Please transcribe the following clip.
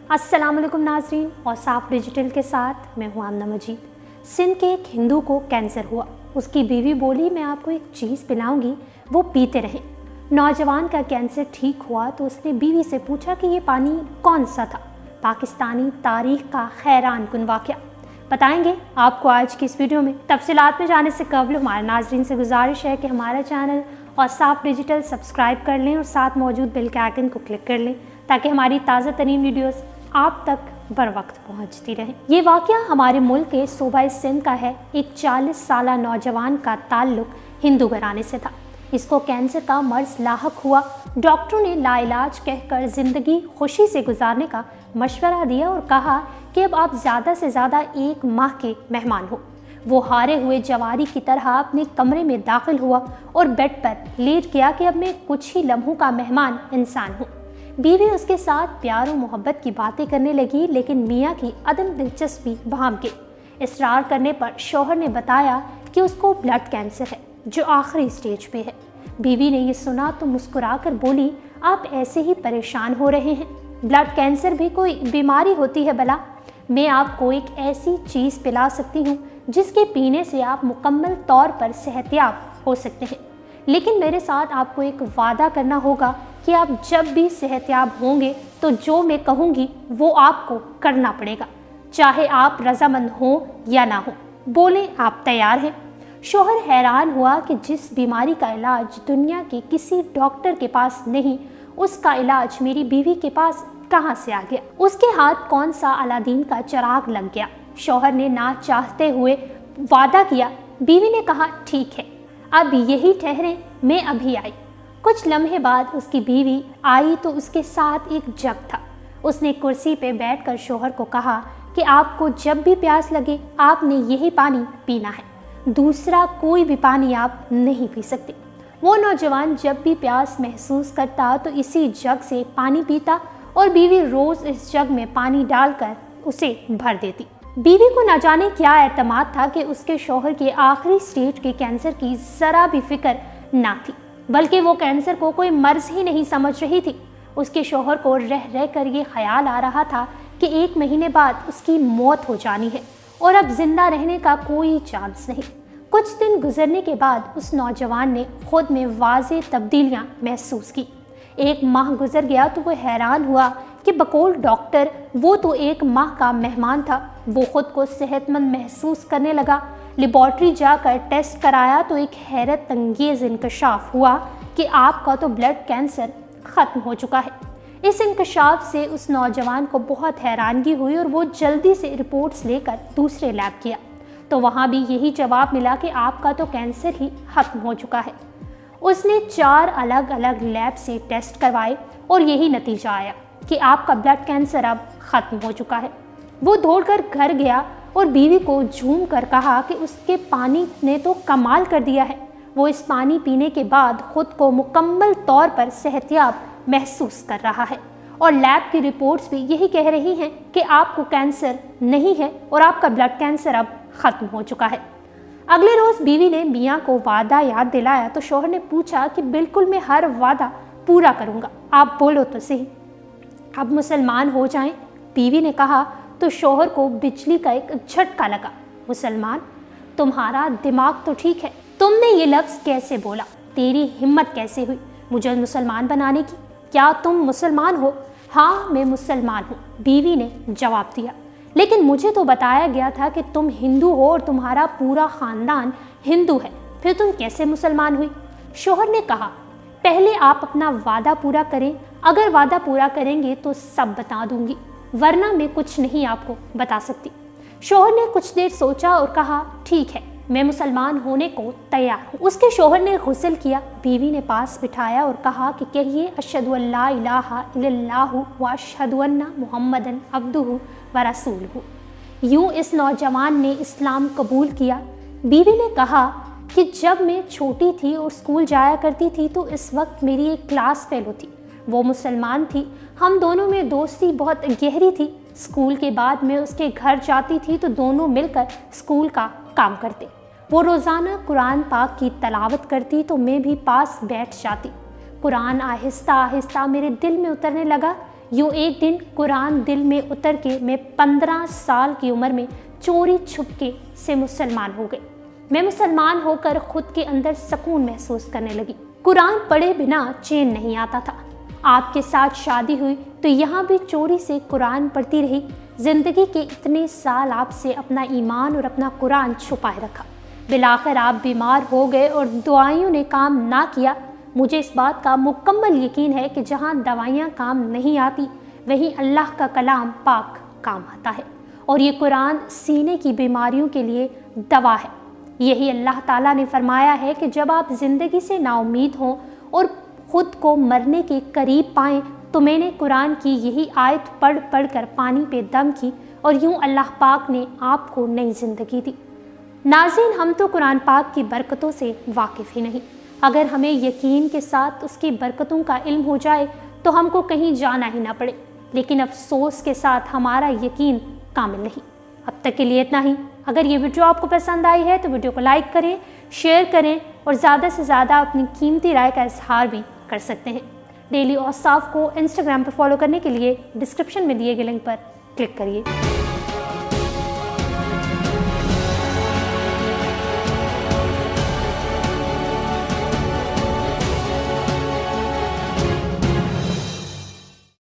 अस्सलाम वालेकुम नाजरीन, और साफ डिजिटल के साथ मैं हूं आमना मजीद। सिंध के एक हिंदू को कैंसर हुआ। उसकी बीवी बोली मैं आपको एक चीज़ पिलाऊंगी, वो पीते रहें। नौजवान का कैंसर ठीक हुआ तो उसने बीवी से पूछा कि ये पानी कौन सा था। पाकिस्तानी तारीख का हैरान कुन वाक़या बताएंगे आपको आज की इस वीडियो में। तफसीलात में जाने से कबल हमारे नाजरीन से गुजारिश है कि हमारा चैनल और साफ डिजिटल सब्सक्राइब कर लें और साथ मौजूद बेल के आइकन को क्लिक कर लें ताकि हमारी ताज़ा तरीन वीडियोस आप तक बर वक्त पहुँचती रहें। ये वाक़या हमारे मुल्क के सूबा सिंध का है। एक 40 साला नौजवान का ताल्लुक हिंदू घराने से था। इसको कैंसर का मर्ज लाहक हुआ। डॉक्टरों ने लाइलाज कहकर ज़िंदगी खुशी से गुजारने का मशवरा दिया और कहा कि अब आप ज़्यादा से ज़्यादा 1 माह के मेहमान हो। वो हारे हुए जवारी की तरह अपने कमरे में दाखिल हुआ और बेड पर लेट गया कि अब मैं कुछ ही लम्हों का मेहमान इंसान हूँ। बीवी उसके साथ प्यार और मोहब्बत की बातें करने लगी, लेकिन मियाँ की अदम दिलचस्पी भाम गई। इसरार करने पर शौहर ने बताया कि उसको ब्लड कैंसर है जो आखिरी स्टेज पे है। बीवी ने ये सुना तो मुस्कुराकर बोली, आप ऐसे ही परेशान हो रहे हैं, ब्लड कैंसर भी कोई बीमारी होती है भला। मैं आपको एक ऐसी चीज़ पिला सकती हूँ जिसके पीने से आप मुकम्मल तौर पर सेहतयाब हो सकते हैं, लेकिन मेरे साथ आपको एक वादा करना होगा कि आप जब भी सेहतयाब होंगे तो जो मैं कहूँगी वो आपको करना पड़ेगा, चाहे आप रजामंद हों या ना हो। बोले आप तैयार हैं? शौहर हैरान हुआ कि जिस बीमारी का इलाज दुनिया के किसी डॉक्टर के पास नहीं, उसका इलाज मेरी बीवी के पास कहाँ से आ गया। उसके हाथ कौन सा अलादीन का चिराग लग गया। शौहर ने ना चाहते हुए वादा किया। बीवी ने कहा ठीक है, अब यही ठहरे, मैं अभी आई। कुछ लम्हे बाद उसकी बीवी आई तो उसके साथ एक जग था। उसने कुर्सी पे बैठकर शौहर को कहा कि आपको जब भी प्यास लगे आपने यही पानी पीना है, दूसरा कोई भी पानी आप नहीं पी सकते। वो नौजवान जब भी प्यास महसूस करता तो इसी जग से पानी पीता और बीवी रोज़ इस जग में पानी डालकर उसे भर देती। बीवी को न जाने क्या एतमाद था कि उसके शौहर के आखिरी स्टेज के कैंसर की ज़रा भी फिक्र ना थी, बल्कि वो कैंसर को कोई मर्ज ही नहीं समझ रही थी। उसके शौहर को रह रह कर ये ख्याल आ रहा था कि 1 महीने बाद उसकी मौत हो जानी है और अब जिंदा रहने का कोई चांस नहीं। कुछ दिन गुजरने के बाद उस नौजवान ने खुद में वाज़े तब्दीलियां महसूस की। 1 माह गुजर गया तो वो हैरान हुआ कि बकौल डॉक्टर वो तो 1 माह का मेहमान था। वो खुद को सेहतमंद महसूस करने लगा। लेबॉर्ट्री जाकर टेस्ट कराया तो एक हैरत अंगेज़ इंकशाफ हुआ कि आपका तो ब्लड कैंसर ख़त्म हो चुका है। इस इंकशाफ से उस नौजवान को बहुत हैरानगी हुई और वो जल्दी से रिपोर्ट्स लेकर दूसरे लैब किया तो वहाँ भी यही जवाब मिला कि आपका तो कैंसर ही ख़त्म हो चुका है। उसने 4 अलग अलग लैब से टेस्ट करवाए और यही नतीजा आया कि आपका ब्लड कैंसर अब ख़त्म हो चुका है। वो दौड़कर घर गया और बीवी को झूम कर कहा कि उसके पानी ने तो कमाल कर दिया है। वो इस पानी पीने के बाद खुद को मुकम्मल तौर पर सेहतयाब महसूस कर रहा है और लैब की रिपोर्ट्स भी यही कह रही हैं कि आपको कैंसर नहीं है और आपका ब्लड कैंसर अब ख़त्म हो चुका है। अगले रोज़ बीवी ने मियाँ को वादा याद दिलाया तो शौहर ने पूछा कि बिल्कुल मैं हर वादा पूरा करूँगा, आप बोलो तो सही, अब मुसलमान हो जाएं। बीवी ने कहा तो शौहर को बिजली का एक झटका लगा। मुसलमान? तुम्हारा दिमाग तो ठीक है, तुमने ये लफ्ज़ कैसे बोला? तेरी हिम्मत कैसे हुई मुझे मुसलमान बनाने की? क्या तुम मुसलमान हो? हाँ मैं मुसलमान हूँ, बीवी ने जवाब दिया, लेकिन मुझे तो बताया गया था कि तुम हिंदू हो और तुम्हारा पूरा ख़ानदान हिंदू है, फिर तुम कैसे मुसलमान हुई? शौहर ने कहा पहले आप अपना वादा पूरा करें, अगर वादा पूरा करेंगे तो सब बता दूंगी, वरना मैं कुछ नहीं आपको बता सकती। शौहर ने कुछ देर सोचा और कहा ठीक है, मैं मुसलमान होने को तैयार हूँ। उसके शौहर ने गुस्ल किया। बीवी ने पास बिठाया और कहा कि कहिए अशहदु अल्ला इलाहा इल्लल्लाहु व अशहदु अन्ना मुहम्मदन अब्दुहु व रसूलुहु। यूँ इस नौजवान ने इस्लाम कबूल किया। बीवी ने कहा कि जब मैं छोटी थी और स्कूल जाया करती थी तो इस वक्त मेरी एक क्लास फेलो थी, वो मुसलमान थी। हम दोनों में दोस्ती बहुत गहरी थी। स्कूल के बाद मैं उसके घर जाती थी तो दोनों मिलकर स्कूल का काम करते। वो रोज़ाना कुरान पाक की तलावत करती तो मैं भी पास बैठ जाती। कुरान आहिस्ता आहिस्ता मेरे दिल में उतरने लगा। यूँ एक दिन कुरान दिल में उतर के मैं 15 साल की उम्र में चोरी छुपके से मुसलमान हो गई। मैं मुसलमान होकर खुद के अंदर सुकून महसूस करने लगी। कुरान पढ़े बिना चैन नहीं आता था। आपके साथ शादी हुई तो यहाँ भी चोरी से कुरान पढ़ती रही। ज़िंदगी के इतने साल आपसे अपना ईमान और अपना कुरान छुपाए रखा। बिलाखिर आप बीमार हो गए और दवाइयों ने काम ना किया। मुझे इस बात का मुकम्मल यकीन है कि जहाँ दवाइयाँ काम नहीं आती वहीं अल्लाह का कलाम पाक काम आता है, और ये कुरान सीने की बीमारियों के लिए दवा है। यही अल्लाह ताला ने फरमाया है कि जब आप ज़िंदगी से नाउमीद हों और ख़ुद को मरने के करीब पाएँ तो मैंने कुरान की यही आयत पढ़ पढ़ कर पानी पे दम की, और यूँ अल्लाह पाक ने आपको नई ज़िंदगी दी। नाज़रीन, हम तो कुरान पाक की बरकतों से वाकिफ़ ही नहीं। अगर हमें यकीन के साथ उसकी बरकतों का इल्म हो जाए तो हमको कहीं जाना ही ना पड़े, लेकिन अफसोस के साथ हमारा यकीन कामिल नहीं। अब तक के लिए इतना ही। अगर ये वीडियो आपको पसंद आई है तो वीडियो को लाइक करें, शेयर करें और ज़्यादा से ज़्यादा अपनी कीमती राय का इजहार भी कर सकते हैं। डेली औसाफ को इंस्टाग्राम पर फॉलो करने के लिए डिस्क्रिप्शन में दिए गए लिंक पर क्लिक करिए।